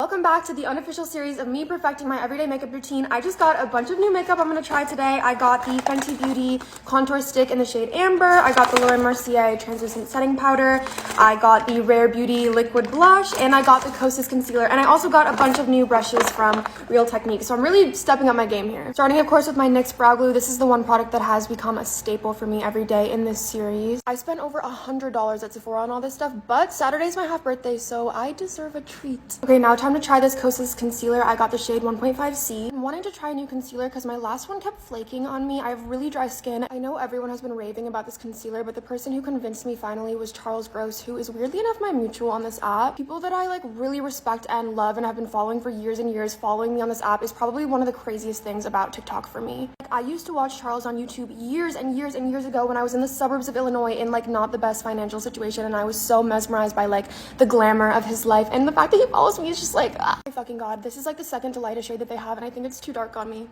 Welcome back to the unofficial series of me perfecting my everyday makeup routine. I just got a bunch of new makeup I'm going to try today. I got the Fenty Beauty contour stick in the shade Amber. I got the Laura Mercier translucent setting powder. I got the Rare Beauty liquid blush, and I got the Kosas concealer. And I also got a bunch of new brushes from Real Technique. So I'm really stepping up my game here. Starting, of course, with my NYX brow glue. This is the one product that has become a staple for me every day in this series. I spent over $100 at Sephora on all this stuff, but Saturday's my half birthday, so I deserve a treat. Okay, now time to try this Kosas concealer. I got the shade 1.5C. I'm wanting to try a new concealer because my last one kept flaking on me. I have really dry skin. I know everyone has been raving about this concealer, but the person who convinced me finally was Charles Gross, who is weirdly enough my mutual on this app. People that I really respect and love and have been following for years and years. Following me on this app is probably one of the craziest things about TikTok for me. I used to watch Charles on YouTube years and years and years ago when I was in the suburbs of Illinois in not the best financial situation, and I was so mesmerized by the glamour of his life, and the fact that he follows me is just my fucking god. This is the second to lightest shade that they have, and I think it's too dark on me.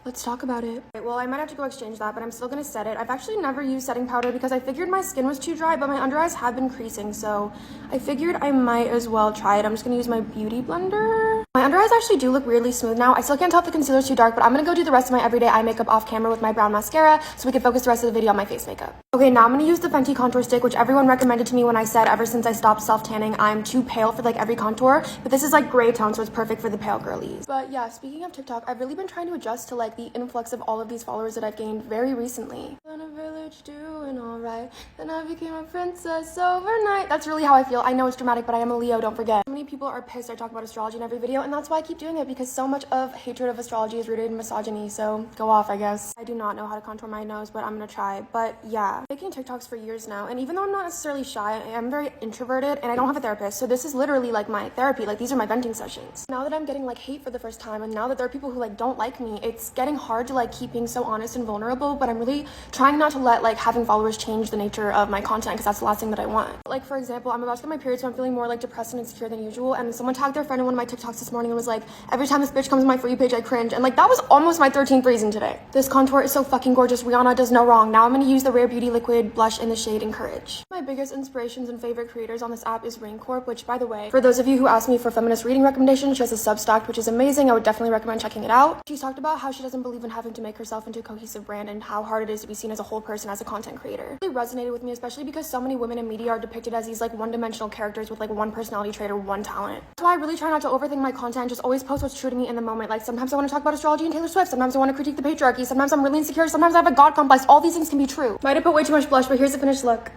Let's talk about it. Well, I might have to go exchange that, but I'm still gonna set it. I've actually never used setting powder because I figured my skin was too dry, but my under eyes have been creasing, so I figured I might as well try it. I'm just gonna use my beauty blender. My under eyes actually do look weirdly smooth now. I still can't tell if the concealer's too dark, but I'm gonna go do the rest of my everyday eye makeup off camera with my brown mascara so we can focus the rest of the video on my face makeup. Okay, now I'm gonna use the Fenty contour stick, which everyone recommended to me when I said ever since I stopped self-tanning, I'm too pale for every contour, but this is gray tone, so it's perfect for the pale girlies. But yeah, speaking of TikTok, I've really been trying to adjust to the influx of all of these followers that I've gained very recently. In a village doing alright, then I became a princess overnight. That's really how I feel. I know it's dramatic, but I am a Leo, don't forget. So many people are pissed I talk about astrology in every video, and that's why I keep doing it, because so much of hatred of astrology is rooted in misogyny, so go off, I guess. I do not know how to contour my nose, but I'm gonna try. But yeah, making TikToks for years now, and even though I'm not necessarily shy, I am very introverted, and I don't have a therapist, so this is literally my therapy. These are my venting sessions. Now that I'm getting hate for the first time, and now that there are people who don't like me, it's getting hard to keep being so honest and vulnerable, but I'm really trying not to let having followers change the nature of my content, because that's the last thing that I want. For example, I'm about to get my period, so I'm feeling more depressed and insecure than usual, and someone tagged their friend in one of my TikToks this morning and was every time this bitch comes on my For You page, I cringe, and that was almost my 13th reason today. This contour is so fucking gorgeous. Rihanna does no wrong. Now I'm gonna use the Rare Beauty liquid blush in the shade Encourage. My biggest inspirations and favorite creators on this app is Raincorp, which, by the way, for those of you who asked me for feminist reading recommendations, she has a Substack, which is amazing. I would definitely recommend checking it out. She's talked about how she doesn't believe in having to make herself into a cohesive brand and how hard it is to be seen as a whole person as a content creator. It really resonated with me, especially because so many women in media are depicted as these one-dimensional characters with one personality trait or one talent. That's why I really try not to overthink my content and just always post what's true to me in the moment. Sometimes I want to talk about astrology and Taylor Swift, sometimes I want to critique the patriarchy, sometimes I'm really insecure, sometimes I have a god complex. All these things can be true. Might have put way too much blush, but here's the finished look.